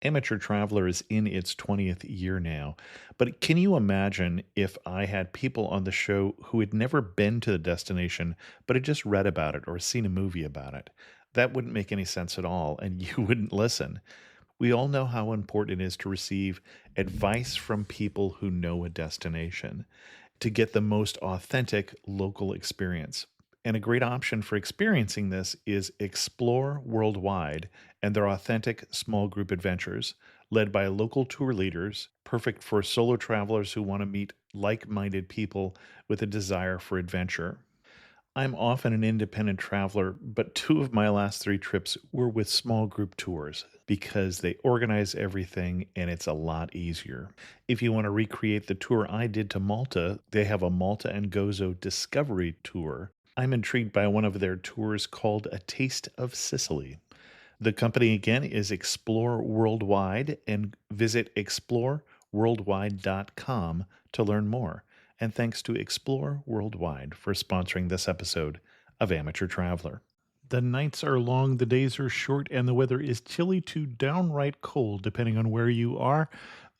Amateur Traveler is in its 20th year now, but can you imagine if I had people on the show who had never been to the destination, but had just read about it or seen a movie about it? That wouldn't make any sense at all, and you wouldn't listen. We all know how important it is to receive advice from people who know a destination to get the most authentic local experience. And a great option for experiencing this is Explore Worldwide and their authentic small group adventures, led by local tour leaders, perfect for solo travelers who want to meet like minded people with a desire for adventure. I'm often an independent traveler, but two of my last three trips were with small group tours because they organize everything and it's a lot easier. If you want to recreate the tour I did to Malta, they have a Malta and Gozo Discovery Tour. I'm intrigued by one of their tours called A Taste of Sicily. The company again is Explore Worldwide, and visit exploreworldwide.com to learn more. And thanks to Explore Worldwide for sponsoring this episode of Amateur Traveler. The nights are long, the days are short, and the weather is chilly to downright cold, depending on where you are.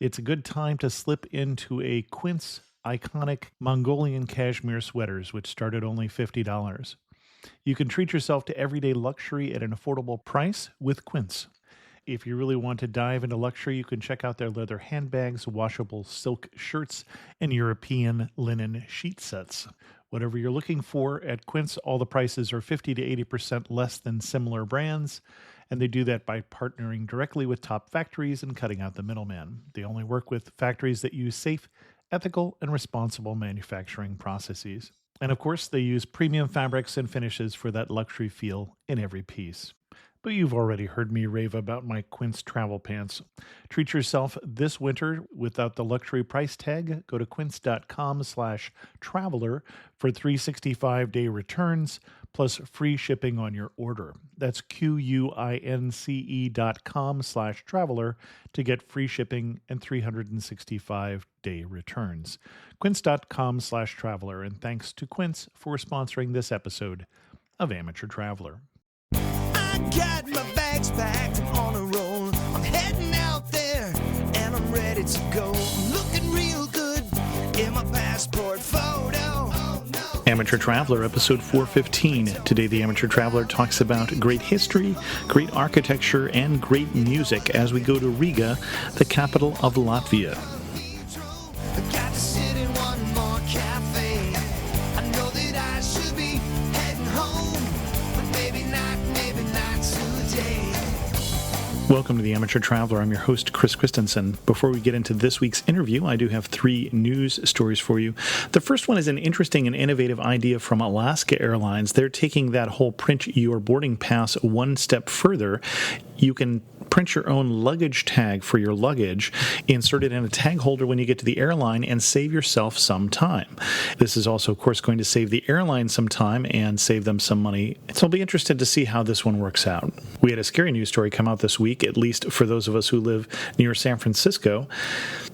It's a good time to slip into a Quince iconic Mongolian cashmere sweaters, which start at only $50. You can treat yourself to everyday luxury at an affordable price with Quince. If you really want to dive into luxury, you can check out their leather handbags, washable silk shirts, and European linen sheet sets. Whatever you're looking for at Quince, all the prices are 50 to 80% less than similar brands, and they do that by partnering directly with top factories and cutting out the middleman. They only work with factories that use safe, ethical, and responsible manufacturing processes. And of course, they use premium fabrics and finishes for that luxury feel in every piece. But you've already heard me rave about my Quince travel pants. Treat yourself this winter without the luxury price tag. Go to quince.com/traveler for 365-day returns plus free shipping on your order. That's QUINCE.com/traveler to get free shipping and 365-day returns. Quince.com/traveler. And thanks to Quince for sponsoring this episode of Amateur Traveler. I got my bags packed, I'm on a roll. I'm heading out there, and I'm ready to go. I'm looking real good in my passport photo. Oh, no. Amateur Traveler, episode 415. Today, the Amateur Traveler talks about great history, great architecture, and great music as we go to Riga, the capital of Latvia. I got to sit in one more cafe. I know that I should be heading home, but maybe not today. Welcome to the Amateur Traveler. I'm your host, Chris Christensen. Before we get into this week's interview, I do have three news stories for you. The first one is an interesting and innovative idea from Alaska Airlines. They're taking that whole print your boarding pass one step further. You can print your own luggage tag for your luggage, insert it in a tag holder when you get to the airline, and save yourself some time. This is also, of course, going to save the airline some time and save them some money. So I'll be interested to see how this one works out. We had a scary news story come out this week, at least for those of us who live near San Francisco.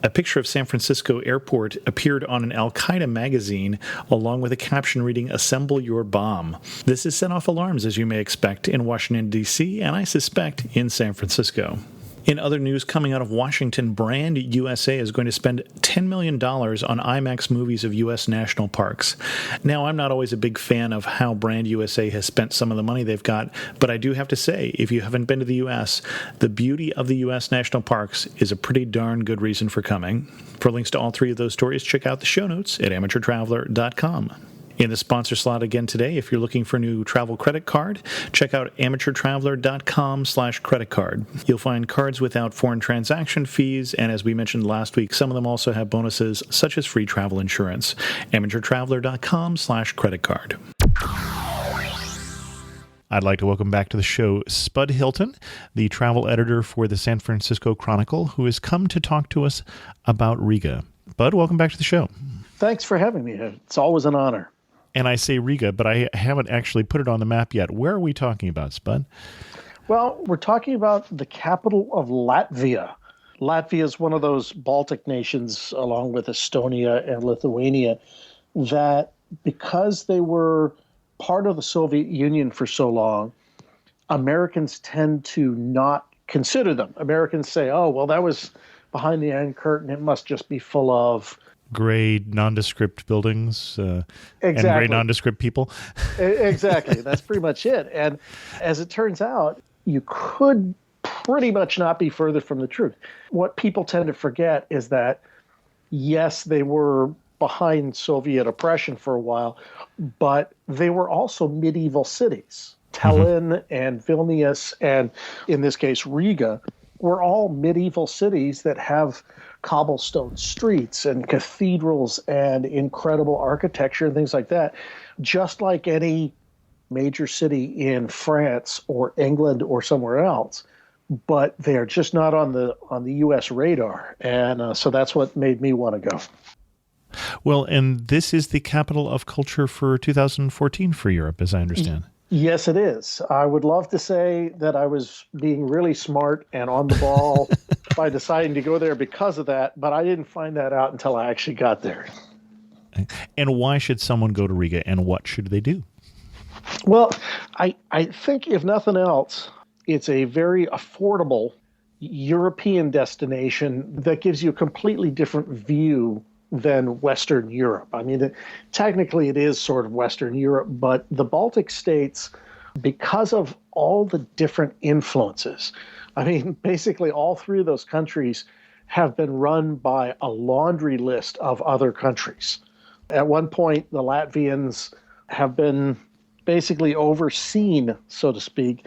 A picture of San Francisco Airport appeared on an Al-Qaeda magazine, along with a caption reading, "Assemble your bomb." This has set off alarms, as you may expect, in Washington, D.C., and I suspect in San Francisco. In other news coming out of Washington, Brand USA is going to spend $10 million on IMAX movies of U.S. national parks. Now, I'm not always a big fan of how Brand USA has spent some of the money they've got, but I do have to say, if you haven't been to the U.S., the beauty of the U.S. national parks is a pretty darn good reason for coming. For links to all three of those stories, check out the show notes at amateurtraveler.com. In the sponsor slot again today, if you're looking for a new travel credit card, check out amateurtraveler.com/credit card. You'll find cards without foreign transaction fees, and as we mentioned last week, some of them also have bonuses such as free travel insurance. amateurtraveler.com/credit card. I'd like to welcome back to the show Spud Hilton, the travel editor for the San Francisco Chronicle, who has come to talk to us about Riga. Bud, welcome back to the show. Thanks for having me. It's always an honor. And I say Riga, but I haven't actually put it on the map yet. Where are we talking about, Spud? Well, we're talking about the capital of Latvia. Latvia is one of those Baltic nations, along with Estonia and Lithuania, that because they were part of the Soviet Union for so long, Americans tend to not consider them. Americans say, oh, well, that was behind the Iron Curtain. It must just be full of gray nondescript buildings and exactly. gray nondescript people. Exactly. That's pretty much it. And as it turns out, you could pretty much not be further from the truth. What people tend to forget is that, yes, they were behind Soviet oppression for a while, but they were also medieval cities. Tallinn and Vilnius, and in this case, Riga, were all medieval cities that have cobblestone streets and cathedrals and incredible architecture and things like that, just like any major city in France or England or somewhere else. But they're just not on the U.S. radar, and so that's what made me want to go. Well, and this is the capital of culture for 2014 for Europe, as I understand. Yes, it is. I would love to say that I was being really smart and on the ball by deciding to go there because of that, but I didn't find that out until I actually got there. And why should someone go to Riga, and what should they do? Well, I think if nothing else, it's a very affordable European destination that gives you a completely different view than Western Europe. I mean, technically it is sort of Western Europe, but the Baltic states, because of all the different influences, I mean, basically all three of those countries have been run by a laundry list of other countries. At one point, the Latvians have been basically overseen, so to speak,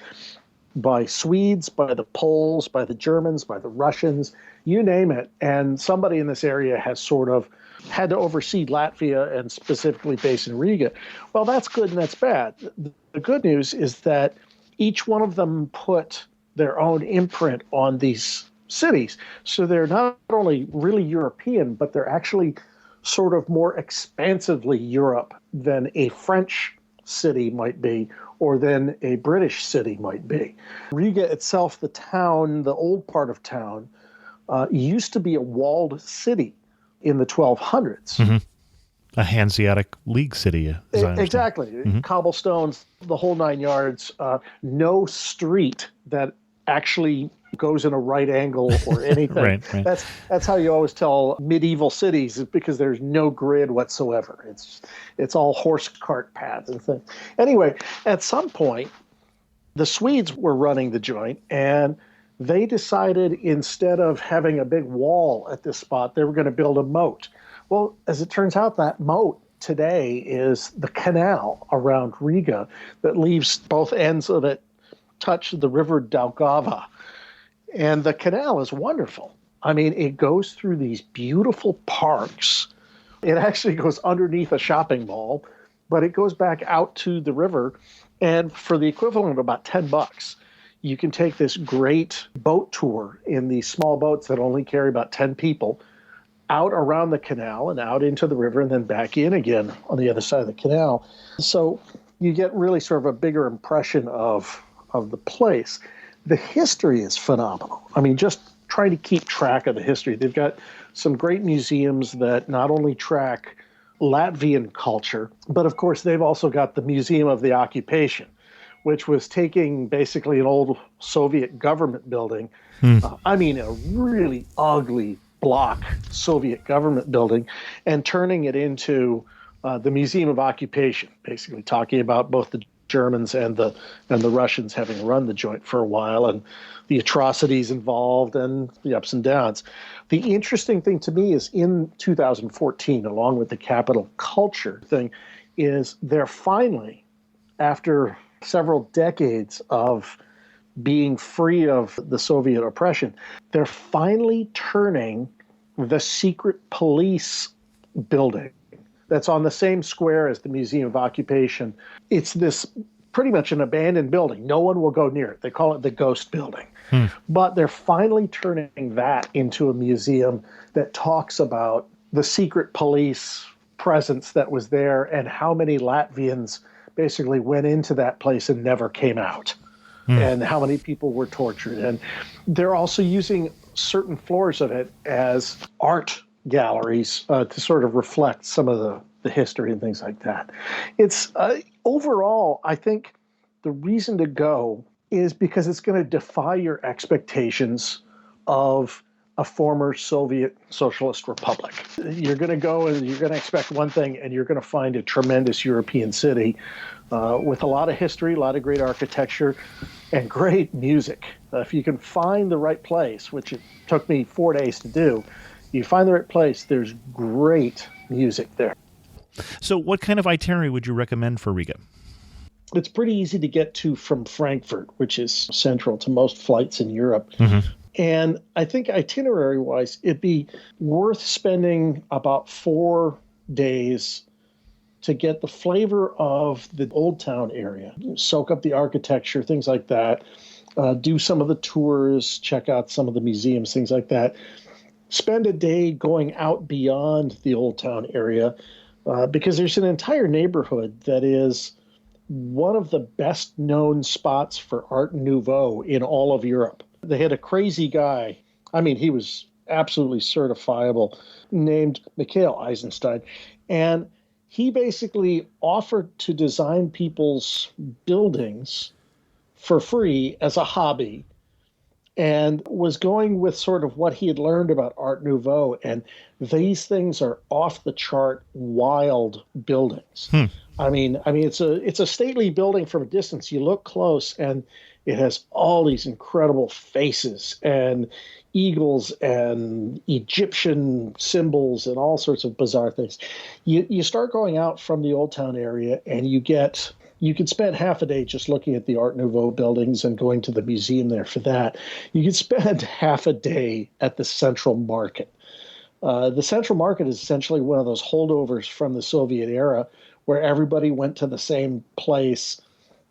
by Swedes, by the Poles, by the Germans, by the Russians, you name it. And somebody in this area has sort of had to oversee Latvia and specifically based in Riga. Well, that's good and that's bad. The good news is that each one of them put their own imprint on these cities. So they're not only really European, but they're actually sort of more expansively Europe than a French city might be, or than a British city might be. Riga itself, the town, the old part of town, used to be a walled city in the 1200s. Mm-hmm. A Hanseatic League city. Exactly. Mm-hmm. Cobblestones, the whole 9 yards. No street that actually goes in a right angle or anything. Right. That's how you always tell medieval cities, is because there's no grid whatsoever. It's all horse cart paths and things. Anyway, at some point, the Swedes were running the joint, and they decided instead of having a big wall at this spot, they were going to build a moat. Well, as it turns out, that moat today is the canal around Riga that leaves both ends of it touch the river Daugava. And the canal is wonderful. I mean, it goes through these beautiful parks. It actually goes underneath a shopping mall, but it goes back out to the river. And for the equivalent of about $10, you can take this great boat tour in these small boats that only carry about 10 people out around the canal and out into the river and then back in again on the other side of the canal. So you get really sort of a bigger impression of the place. The history is phenomenal. I mean, just trying to keep track of the history. They've got some great museums that not only track Latvian culture, but of course they've also got the Museum of the Occupation, which was taking basically an old Soviet government building. I mean, a really ugly block Soviet government building, and turning it into the Museum of Occupation, basically talking about both the Germans and the Russians having run the joint for a while, and the atrocities involved and the ups and downs. The interesting thing to me is in 2014, along with the capital culture thing, is they're finally, after several decades of being free of the Soviet oppression, they're finally turning the secret police building that's on the same square as the Museum of Occupation. It's this pretty much an abandoned building. No one will go near it. They call it the Ghost Building. But they're finally turning that into a museum that talks about the secret police presence that was there and how many Latvians basically went into that place and never came out, and how many people were tortured. And they're also using certain floors of it as art galleries to sort of reflect some of the history and things like that. It's overall, I think the reason to go is because it's going to defy your expectations of a former Soviet socialist republic. You're going to go and you're going to expect one thing, and you're going to find a tremendous European city with a lot of history, a lot of great architecture, and great music. If you can find the right place, which it took me 4 days to do, you find the right place, there's great music there. So what kind of itinerary would you recommend for Riga? It's pretty easy to get to from Frankfurt, which is central to most flights in Europe. And I think itinerary-wise, it'd be worth spending about 4 days to get the flavor of the Old Town area, soak up the architecture, things like that, do some of the tours, check out some of the museums, things like that. Spend a day going out beyond the Old Town area because there's an entire neighborhood that is one of the best known spots for Art Nouveau in all of Europe. They had a crazy guy, I mean, he was absolutely certifiable, named Mikhail Eisenstein, and he basically offered to design people's buildings for free as a hobby and was going with sort of what he had learned about Art Nouveau. And these things are off the chart, wild buildings. I mean, it's a stately building from a distance. You look close and it has all these incredible faces and eagles and Egyptian symbols and all sorts of bizarre things. You start going out from the Old Town area and you could spend half a day just looking at the Art Nouveau buildings and going to the museum there for that. You could spend half a day at the Central Market. The Central Market is essentially one of those holdovers from the Soviet era where everybody went to the same place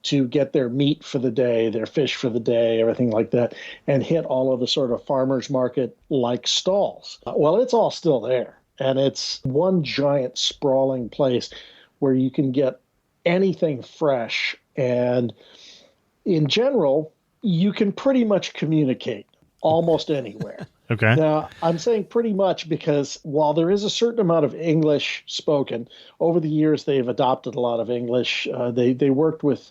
to get their meat for the day, their fish for the day, everything like that, and hit all of the sort of farmers market-like stalls. Well, it's all still there, and it's one giant sprawling place where you can get anything fresh, and in general, you can pretty much communicate almost anywhere. Okay. Now, I'm saying pretty much because while there is a certain amount of English spoken, over the years they've adopted a lot of English. They worked with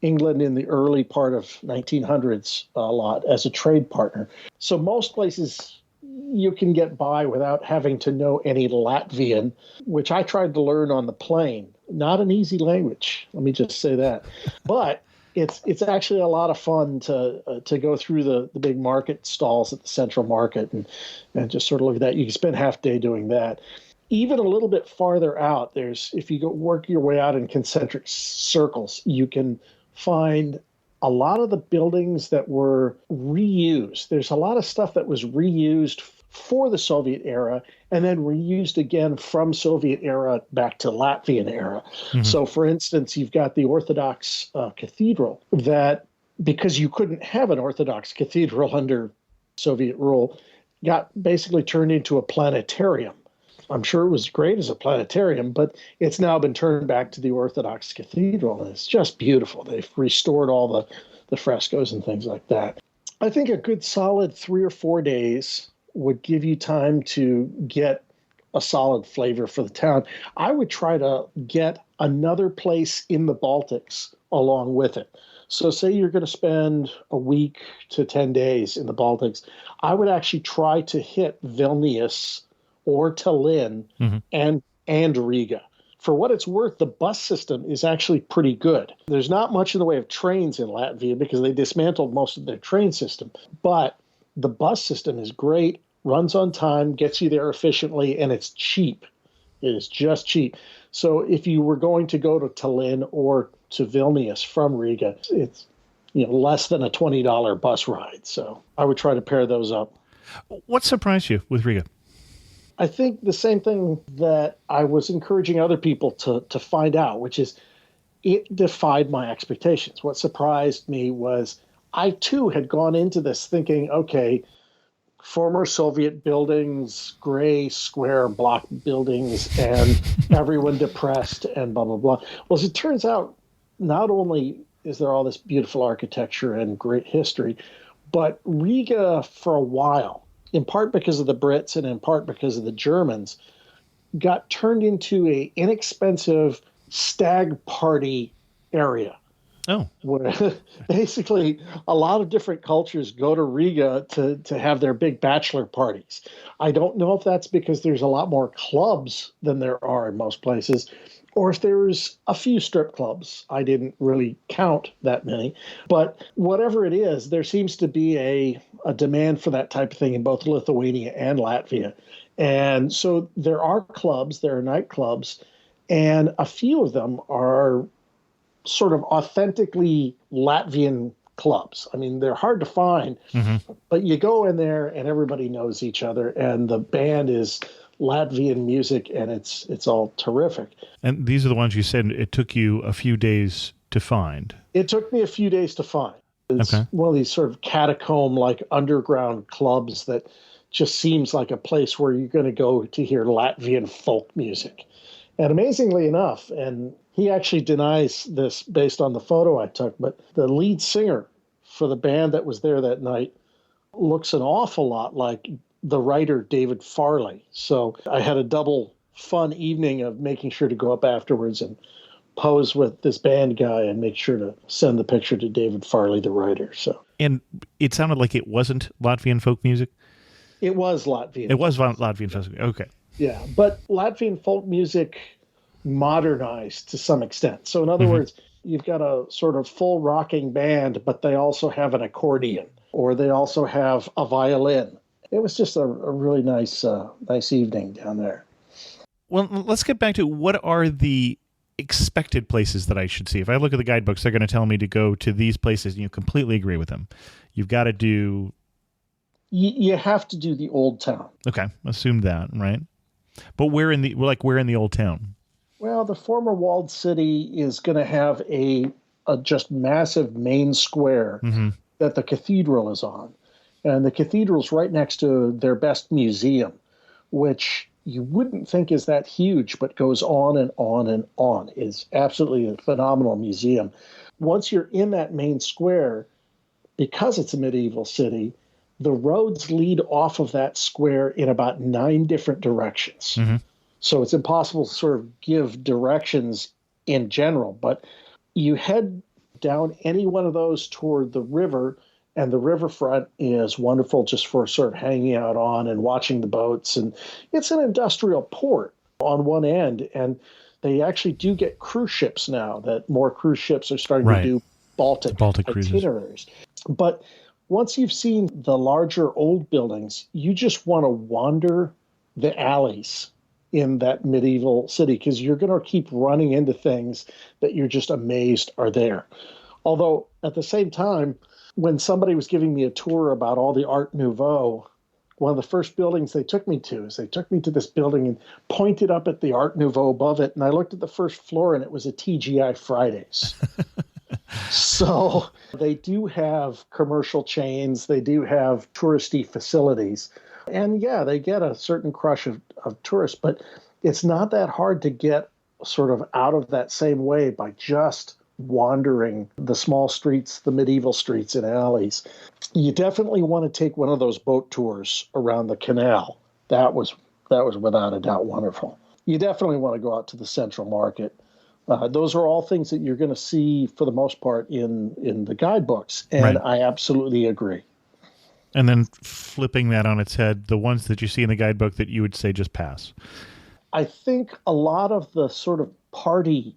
England in the early part of 1900s a lot as a trade partner. So most places you can get by without having to know any Latvian, which I tried to learn on the plane. Not an easy language, let me just say that. But it's actually a lot of fun to go through the big market stalls at the Central Market and just sort of look at that. You can spend half a day doing that. Even a little bit farther out, if you go work your way out in concentric circles, you can find a lot of the buildings that were reused. There's a lot of stuff that was reused for the Soviet era and then reused again from Soviet era back to Latvian era. So, for instance, you've got the Orthodox cathedral that, because you couldn't have an Orthodox cathedral under Soviet rule, got basically turned into a planetarium. I'm sure it was great as a planetarium, but it's now been turned back to the Orthodox cathedral, and it's just beautiful. They've restored all the frescoes and things like that. I think a good solid 3 or 4 days would give you time to get a solid flavor for the town. I would try to get another place in the Baltics along with it. So say you're going to spend a week to 10 days in the Baltics. I would actually try to hit Vilnius or Tallinn and Riga. For what it's worth, the bus system is actually pretty good. There's not much in the way of trains in Latvia because they dismantled most of their train system. But the bus system is great, runs on time, gets you there efficiently, and it's cheap. It is just cheap. So if you were going to go to Tallinn or to Vilnius from Riga, it's less than a $20 bus ride. So I would try to pair those up. What surprised you with Riga? I think the same thing that I was encouraging other people to find out, which is it defied my expectations. What surprised me was I, too, had gone into this thinking, okay, former Soviet buildings, gray square block buildings, and everyone depressed and blah, blah, blah. Well, as it turns out, not only is there all this beautiful architecture and great history, but Riga, for a while, in part because of the Brits and in part because of the Germans, got turned into an inexpensive stag party area. Oh, where basically a lot of different cultures go to Riga to have their big bachelor parties. I don't know if that's because there's a lot more clubs than there are in most places, or if there's a few strip clubs. I didn't really count that many. But whatever it is, there seems to be a demand for that type of thing in both Lithuania and Latvia. And so there are clubs, there are nightclubs, and a few of them are sort of authentically Latvian clubs. I mean, they're hard to find, but you go in there and everybody knows each other, and the band is Latvian music, and it's all terrific. And these are the ones you said it took you a few days to find. It took me a few days to find. It's one of these sort of catacomb-like underground clubs that just seems like a place where you're going to go to hear Latvian folk music. And amazingly enough, and he actually denies this based on the photo I took, but the lead singer for the band that was there that night looks an awful lot like the writer David Farley. So I had a double fun evening of making sure to go up afterwards and pose with this band guy and make sure to send the picture to David Farley, the writer. So, and it sounded like it wasn't Latvian folk music? It was Latvian. It was Latvian folk music. Okay. Yeah, but Latvian folk music modernized to some extent. So in other words, you've got a sort of full rocking band, but they also have an accordion, or they also have a violin. It was just a really nice evening down there. Well, let's get back to what are the expected places that I should see. If I look at the guidebooks, they're going to tell me to go to these places, and you completely agree with them. You've got to do... You have to do the Old Town. Okay, assume that, right? But where in the Old Town? Well, the former walled city is going to have a just massive main square that the cathedral is on. And the cathedral's right next to their best museum, which you wouldn't think is that huge, but goes on and on and on. It's absolutely a phenomenal museum. Once you're in that main square, because it's a medieval city, the roads lead off of that square in about 9 different directions. So it's impossible to sort of give directions in general, but you head down any one of those toward the river, and the riverfront is wonderful just for sort of hanging out on and watching the boats. And it's an industrial port on one end, and they actually do get cruise ships now, that more cruise ships are starting to do Baltic itineraries. But once you've seen the larger old buildings, you just want to wander the alleys in that medieval city, because you're going to keep running into things that you're just amazed are there. Although at the same time, when somebody was giving me a tour about all the Art Nouveau, one of the first buildings they took me to this building and pointed up at the Art Nouveau above it. And I looked at the first floor, and it was a TGI Fridays. So they do have commercial chains. They do have touristy facilities. And yeah, they get a certain crush of tourists, but it's not that hard to get sort of out of that same way by just wandering the small streets, the medieval streets and alleys. You definitely want to take one of those boat tours around the canal. That was without a doubt wonderful. You definitely want to go out to the Central Market. Those are all things that you're going to see for the most part in the guidebooks, and I absolutely agree. And then flipping that on its head, the ones that you see in the guidebook that you would say just pass. I think a lot of the sort of party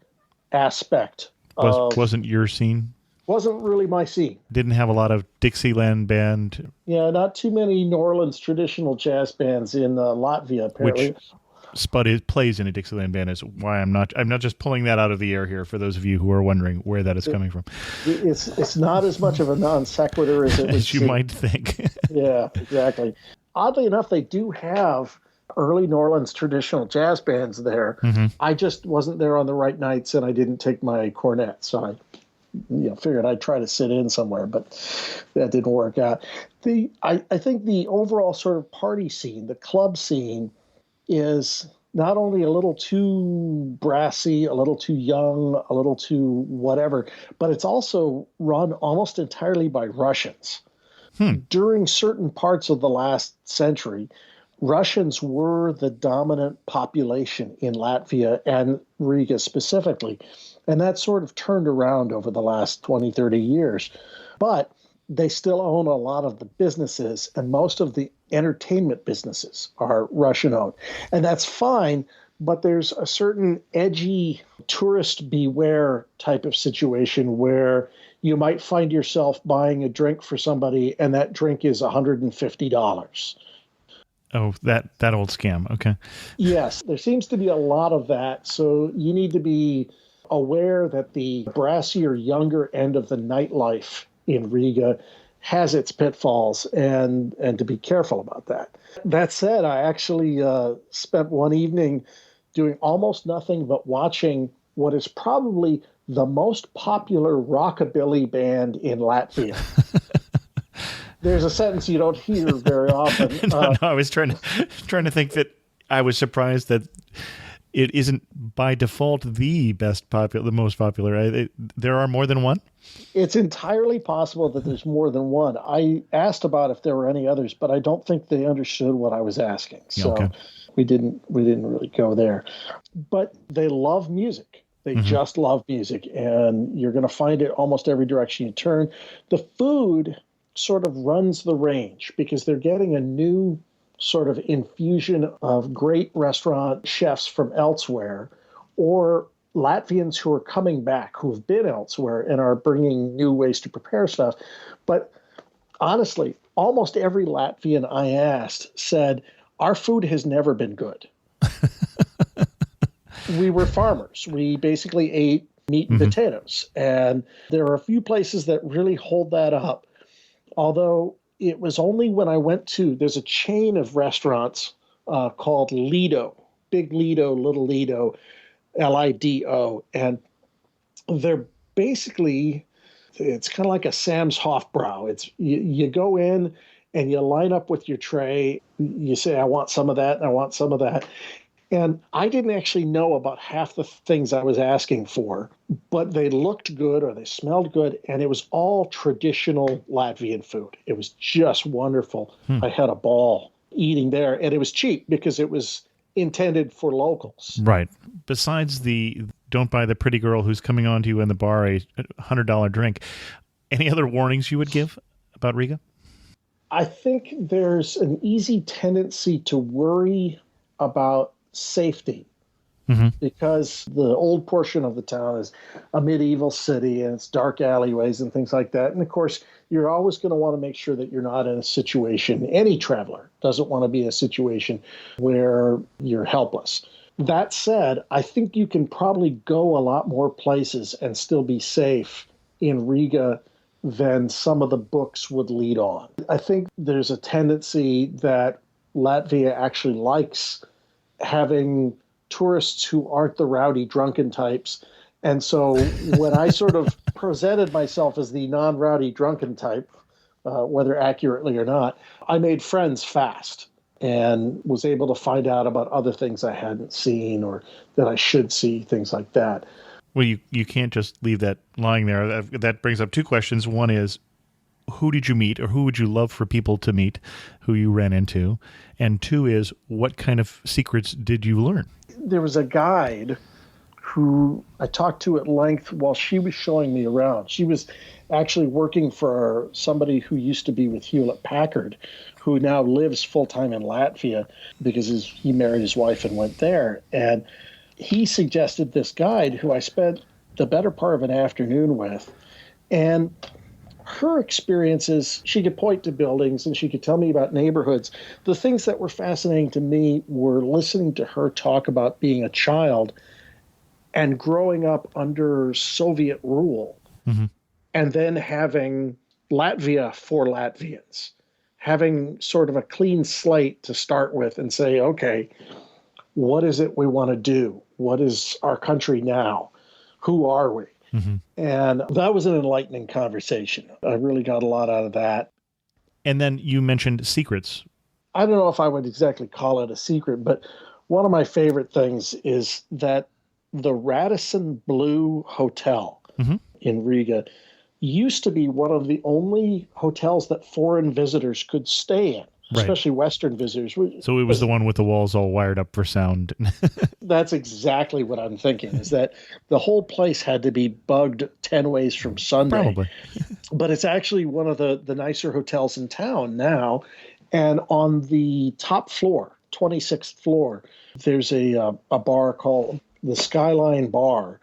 aspect wasn't your scene? Wasn't really my scene. Didn't have a lot of Dixieland band. Yeah, not too many New Orleans traditional jazz bands in Latvia, apparently. Which Spud plays in a Dixieland band, is why I'm not just pulling that out of the air here for those of you who are wondering where that is coming from. It's not as much of a non sequitur as it would as you might think. Yeah, exactly. Oddly enough, they do have early New Orleans traditional jazz bands there. I just wasn't there on the right nights, and I didn't take my cornet, so I figured I'd try to sit in somewhere, but that didn't work out. I think the overall sort of party scene, the club scene, is not only a little too brassy, a little too young, a little too whatever, but it's also run almost entirely by Russians. During certain parts of the last century, Russians were the dominant population in Latvia and Riga specifically. And that sort of turned around over the last 20, 30 years. But they still own a lot of the businesses, and most of the entertainment businesses are Russian-owned. And that's fine, but there's a certain edgy tourist beware type of situation where you might find yourself buying a drink for somebody, and that drink is $150. Oh, that old scam. Okay. Yes, there seems to be a lot of that. So you need to be aware that the brassier, younger end of the nightlife in Riga has its pitfalls, and to be careful about that. That said, I actually spent one evening doing almost nothing but watching what is probably the most popular rockabilly band in Latvia. There's a sentence you don't hear very often. No, I was trying to think that I was surprised that it isn't by default the most popular. There are more than one? It's entirely possible that there's more than one. I asked about if there were any others, but I don't think they understood what I was asking. So okay. we didn't really go there. But they love music. They just love music, and you're going to find it almost every direction you turn. The food sort of runs the range because they're getting a new sort of infusion of great restaurant chefs from elsewhere, or Latvians who are coming back, who've been elsewhere and are bringing new ways to prepare stuff. But honestly, almost every Latvian I asked said, our food has never been good. We were farmers. We basically ate meat and potatoes. And there are a few places that really hold that up. Although it was only when I went to, there's a chain of restaurants called Lido, Big Lido, Little Lido, Lido. And they're basically, it's kind of like a Sam's Hofbrau. It's you go in and you line up with your tray. You say, I want some of that, and I want some of that. And I didn't actually know about half the things I was asking for, but they looked good or they smelled good, and it was all traditional Latvian food. It was just wonderful. I had a ball eating there, and it was cheap because it was intended for locals. Right. Besides the don't buy the pretty girl who's coming on to you in the bar a $100 drink, any other warnings you would give about Riga? I think there's an easy tendency to worry about safety because the old portion of the town is a medieval city and it's dark alleyways and things like that. And of course, you're always going to want to make sure that you're not in a situation, any traveler doesn't want to be in a situation where you're helpless. That said, I think you can probably go a lot more places and still be safe in Riga than some of the books would lead on. I think there's a tendency that Latvia actually likes having tourists who aren't the rowdy, drunken types. And so when I sort of presented myself as the non-rowdy, drunken type, whether accurately or not, I made friends fast and was able to find out about other things I hadn't seen or that I should see, things like that. Well, you can't just leave that lying there. That brings up two questions. One is, who did you meet, or who would you love for people to meet who you ran into? And two is, what kind of secrets did you learn? There was a guide who I talked to at length while she was showing me around. She was actually working for somebody who used to be with Hewlett-Packard, who now lives full-time in Latvia because he married his wife and went there. And he suggested this guide who I spent the better part of an afternoon with. And her experiences, she could point to buildings and she could tell me about neighborhoods. The things that were fascinating to me were listening to her talk about being a child and growing up under Soviet rule, and then having Latvia for Latvians, having sort of a clean slate to start with and say, okay, what is it we want to do? What is our country now? Who are we? And that was an enlightening conversation. I really got a lot out of that. And then you mentioned secrets. I don't know if I would exactly call it a secret, but one of my favorite things is that the Radisson Blue Hotel in Riga used to be one of the only hotels that foreign visitors could stay in. especially Western visitors. So it was the one with the walls all wired up for sound. That's exactly what I'm thinking, is that the whole place had to be bugged 10 ways from Sunday. Probably. But it's actually one of the nicer hotels in town now. And on the top floor, 26th floor, there's a bar called the Skyline Bar.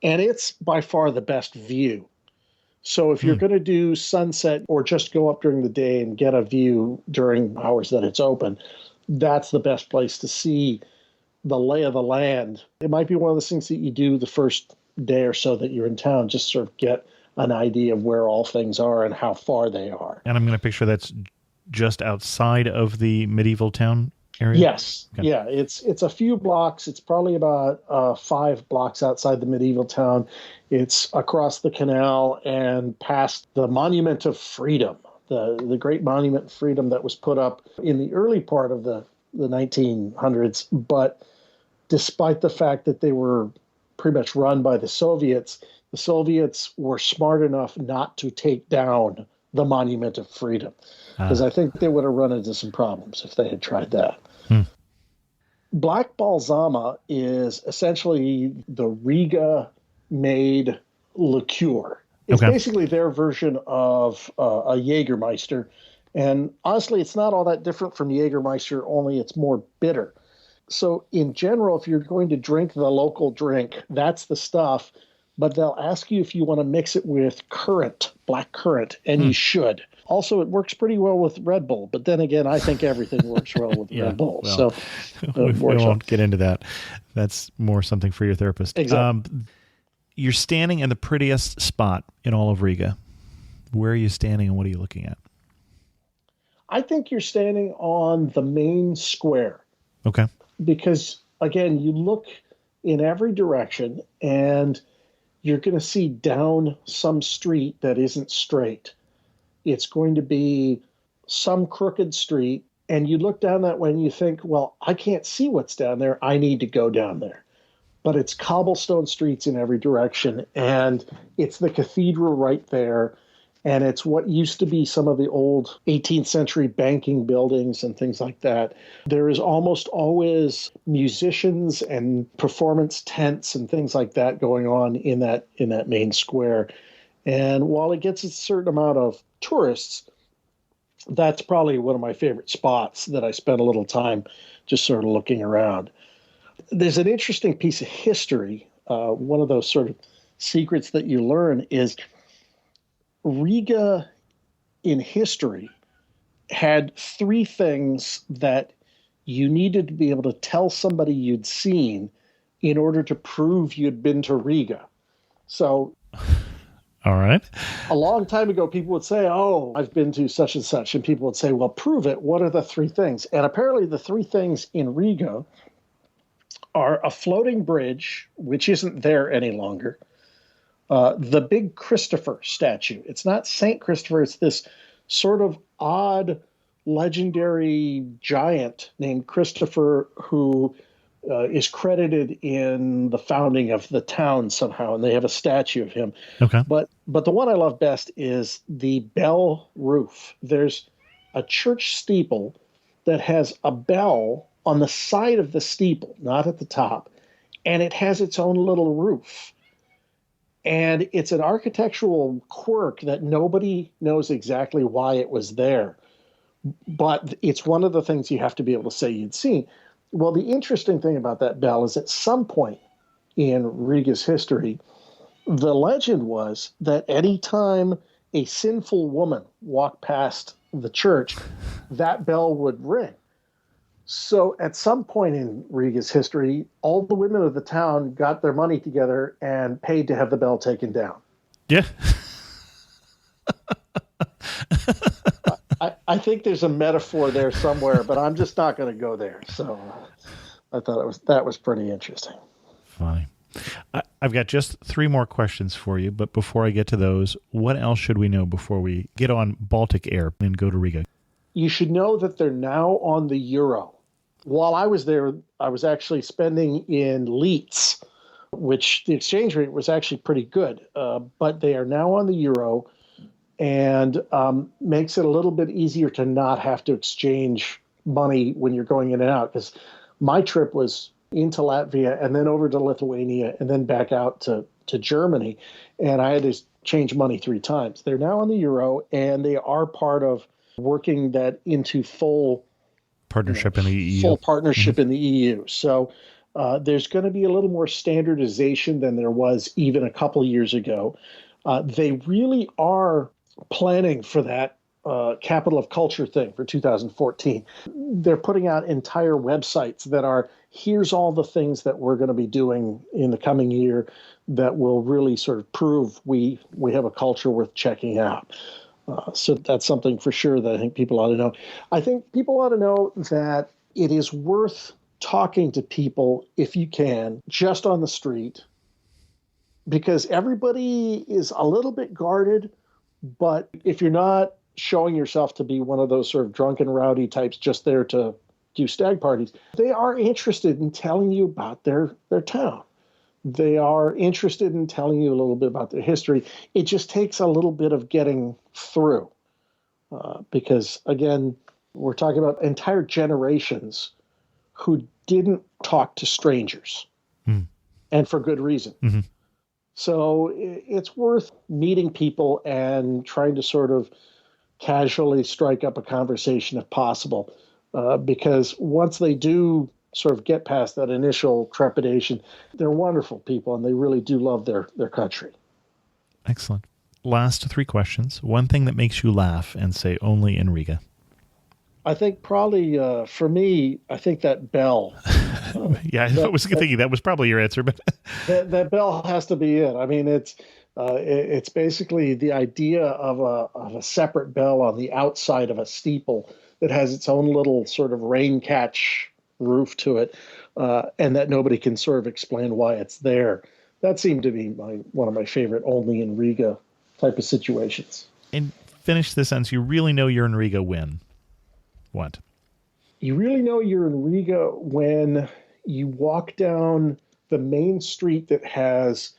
And it's by far the best view. So if you're going to do sunset or just go up during the day and get a view during hours that it's open, that's the best place to see the lay of the land. It might be one of those things that you do the first day or so that you're in town, just sort of get an idea of where all things are and how far they are. And I'm going to picture that's just outside of the medieval town area? Yes. Okay. Yeah, it's a few blocks. It's probably about 5 blocks outside the medieval town. It's across the canal and past the Monument of Freedom, the great Monument of Freedom that was put up in the early part of the 1900s. But despite the fact that they were pretty much run by the Soviets were smart enough not to take down the Monument of Freedom, because I think they would have run into some problems if they had tried that. Black Balsama is essentially the Riga-made liqueur. It's basically their version of a Jägermeister. And honestly, it's not all that different from Jägermeister, only it's more bitter. So in general, if you're going to drink the local drink, that's the stuff. But they'll ask you if you want to mix it with currant, black currant, and you should. Also, it works pretty well with Red Bull. But then again, I think everything works well with Red Bull. Well, so we won't get into that. That's more something for your therapist. Exactly. You're standing in the prettiest spot in all of Riga. Where are you standing and what are you looking at? I think you're standing on the main square. Okay. Because, again, you look in every direction and you're going to see down some street that isn't straight. It's going to be some crooked street, and you look down that way and you think, well, I can't see what's down there. I need to go down there. But it's cobblestone streets in every direction, and it's the cathedral right there, and it's what used to be some of the old 18th century banking buildings and things like that. There is almost always musicians and performance tents and things like that going on in that main square. And while it gets a certain amount of tourists, that's probably one of my favorite spots that I spend a little time just sort of looking around. There's an interesting piece of history. One of those sort of secrets that you learn is Riga in history had 3 things that you needed to be able to tell somebody you'd seen in order to prove you'd been to Riga. So, all right. A long time ago, people would say, oh, I've been to such and such. And people would say, well, prove it. What are the 3 things? And apparently the 3 things in Riga are a floating bridge, which isn't there any longer, the big Christopher statue. It's not St. Christopher. It's this sort of odd, legendary giant named Christopher who is credited in the founding of the town somehow, and they have a statue of him. Okay. But the one I love best is the bell roof. There's a church steeple that has a bell on the side of the steeple, not at the top, and it has its own little roof. And it's an architectural quirk that nobody knows exactly why it was there. But it's one of the things you have to be able to say you'd seen. Well, the interesting thing about that bell is at some point in Riga's history, the legend was that any time a sinful woman walked past the church, that bell would ring. So at some point in Riga's history, all the women of the town got their money together and paid to have the bell taken down. Yeah. I think there's a metaphor there somewhere, but I'm just not going to go there. So I thought that was pretty interesting. Fine. I've got just 3 more questions for you, but before I get to those, what else should we know before we get on Baltic Air and go to Riga? You should know that they're now on the euro. While I was there, I was actually spending in Leets, which the exchange rate was actually pretty good. But they are now on the euro. and makes it a little bit easier to not have to exchange money when you're going in and out. Because my trip was into Latvia and then over to Lithuania and then back out to Germany, and I had to change money 3 times. They're now on the euro, and they are part of working that into full partnership in the EU. Full partnership in the EU. So there's going to be a little more standardization than there was even a couple of years ago. They really are planning for that capital of culture thing for 2014. They're putting out entire websites that are, here's all the things that we're going to be doing in the coming year that will really sort of prove we have a culture worth checking out. So that's something for sure that I think people ought to know. I think people ought to know that it is worth talking to people, if you can, just on the street, because everybody is a little bit guarded. But if you're not showing yourself to be one of those sort of drunken rowdy types just there to do stag parties, they are interested in telling you about their town. They are interested in telling you a little bit about their history. It just takes a little bit of getting through because, again, we're talking about entire generations who didn't talk to strangers, and for good reason. Mm-hmm. So it's worth meeting people and trying to sort of casually strike up a conversation if possible, because once they do sort of get past that initial trepidation, they're wonderful people and they really do love their country. Excellent. Last 3 questions. One thing that makes you laugh and say only in Riga. I think probably for me, I think that bell. Yeah, I was thinking that was probably your answer, but that bell has to be it. I mean, it's basically the idea of a separate bell on the outside of a steeple that has its own little sort of rain catch roof to it, and that nobody can sort of explain why it's there. That seemed to be one of my favorite only in Riga type of situations. And finish this sentence. You really know you're in Riga when? What? You really know you're in Riga when you walk down the main street that has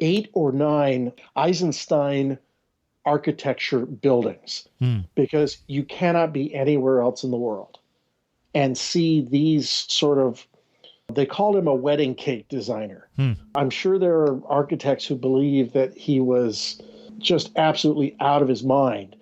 8 or 9 Eisenstein architecture buildings, because you cannot be anywhere else in the world and see these sort of, they called him a wedding cake designer. I'm sure there are architects who believe that he was just absolutely out of his mind,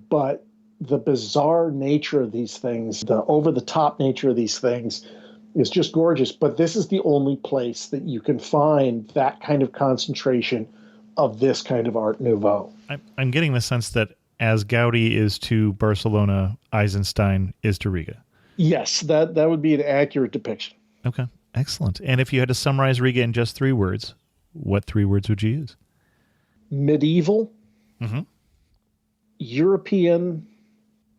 but the bizarre nature of these things, the over-the-top nature of these things is just gorgeous. But this is the only place that you can find that kind of concentration of this kind of Art Nouveau. I'm getting the sense that as Gaudi is to Barcelona, Eisenstein is to Riga. Yes, that would be an accurate depiction. Okay, excellent. And if you had to summarize Riga in just 3 words, what 3 words would you use? Medieval, European,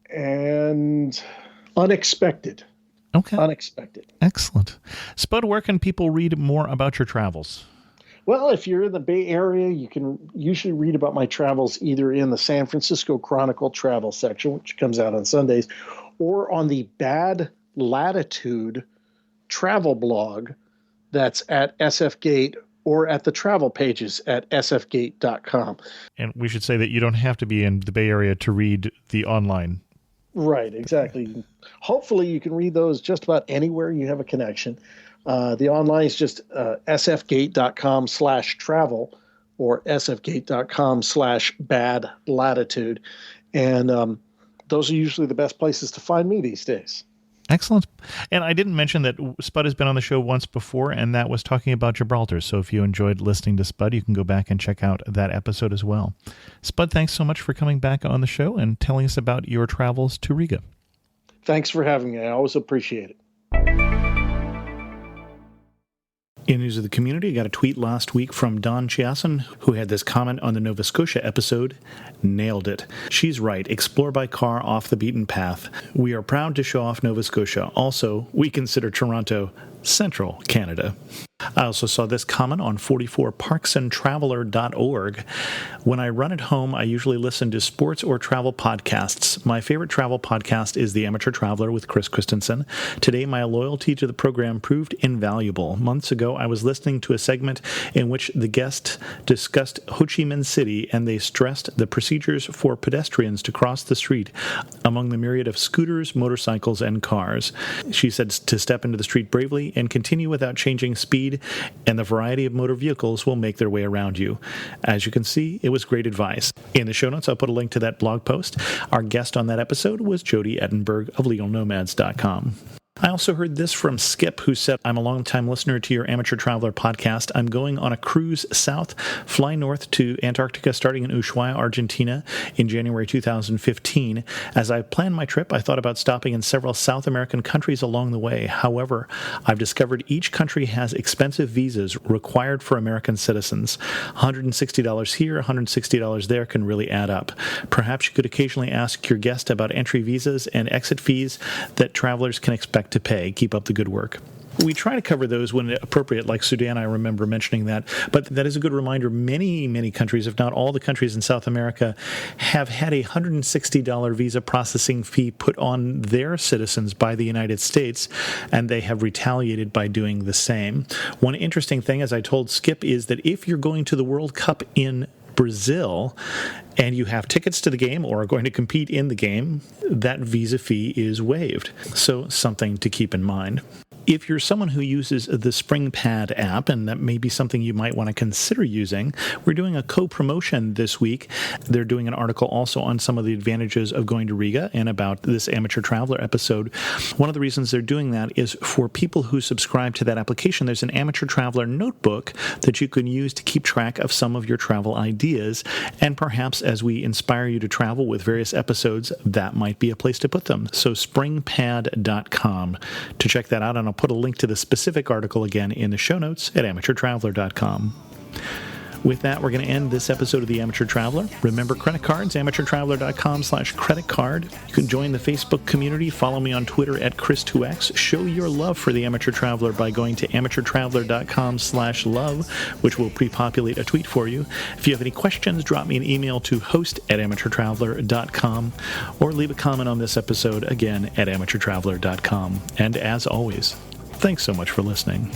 and unexpected. Okay. Unexpected. Excellent. Spud, where can people read more about your travels? Well, if you're in the Bay Area, you can usually read about my travels either in the San Francisco Chronicle travel section, which comes out on Sundays, or on the Bad Latitude travel blog that's at SFGate or at the travel pages at sfgate.com. And we should say that you don't have to be in the Bay Area to read the online. Right, exactly. Hopefully you can read those just about anywhere you have a connection. The online is just sfgate.com/travel or sfgate.com/bad latitude. And those are usually the best places to find me these days. Excellent. And I didn't mention that Spud has been on the show once before, and that was talking about Gibraltar. So if you enjoyed listening to Spud, you can go back and check out that episode as well. Spud, thanks so much for coming back on the show and telling us about your travels to Riga. Thanks for having me. I always appreciate it. In news of the community, I got a tweet last week from Dawn Chiasson, who had this comment on the Nova Scotia episode. Nailed it. She's right. Explore by car off the beaten path. We are proud to show off Nova Scotia. Also, we consider Toronto central Canada. I also saw this comment on 44parksandtraveler.org. When I run at home, I usually listen to sports or travel podcasts. My favorite travel podcast is The Amateur Traveler with Chris Christensen. Today, my loyalty to the program proved invaluable. Months ago, I was listening to a segment in which the guest discussed Ho Chi Minh City, and they stressed the procedures for pedestrians to cross the street among the myriad of scooters, motorcycles, and cars. She said to step into the street bravely and continue without changing speed, and the variety of motor vehicles will make their way around you. As you can see, it was great advice. In the show notes, I'll put a link to that blog post. Our guest on that episode was Jody Edinburgh of LegalNomads.com. I also heard this from Skip, who said, I'm a long-time listener to your Amateur Traveler podcast. I'm going on a cruise south, fly north to Antarctica, starting in Ushuaia, Argentina, in January 2015. As I planned my trip, I thought about stopping in several South American countries along the way. However, I've discovered each country has expensive visas required for American citizens. $160 here, $160 there can really add up. Perhaps you could occasionally ask your guest about entry visas and exit fees that travelers can expect to pay. Keep up the good work. We try to cover those when appropriate, like Sudan, I remember mentioning that. But that is a good reminder. Many, many countries, if not all the countries in South America, have had a $160 visa processing fee put on their citizens by the United States, and they have retaliated by doing the same. One interesting thing, as I told Skip, is that if you're going to the World Cup in Brazil and you have tickets to the game or are going to compete in the game, that visa fee is waived. So something to keep in mind. If you're someone who uses the SpringPad app, and that may be something you might want to consider using, we're doing a co-promotion this week. They're doing an article also on some of the advantages of going to Riga and about this Amateur Traveler episode. One of the reasons they're doing that is for people who subscribe to that application, there's an Amateur Traveler notebook that you can use to keep track of some of your travel ideas, and perhaps as we inspire you to travel with various episodes, that might be a place to put them. So springpad.com to check that out, and I'll put a link to the specific article again in the show notes at amateurtraveler.com. With that, we're going to end this episode of The Amateur Traveler. Remember credit cards, amateurtraveler.com/credit card. You can join the Facebook community. Follow me on Twitter at Chris2X. Show your love for The Amateur Traveler by going to amateurtraveler.com/love, which will pre-populate a tweet for you. If you have any questions, drop me an email to host@amateurtraveler.com or leave a comment on this episode again at amateurtraveler.com. And as always, thanks so much for listening.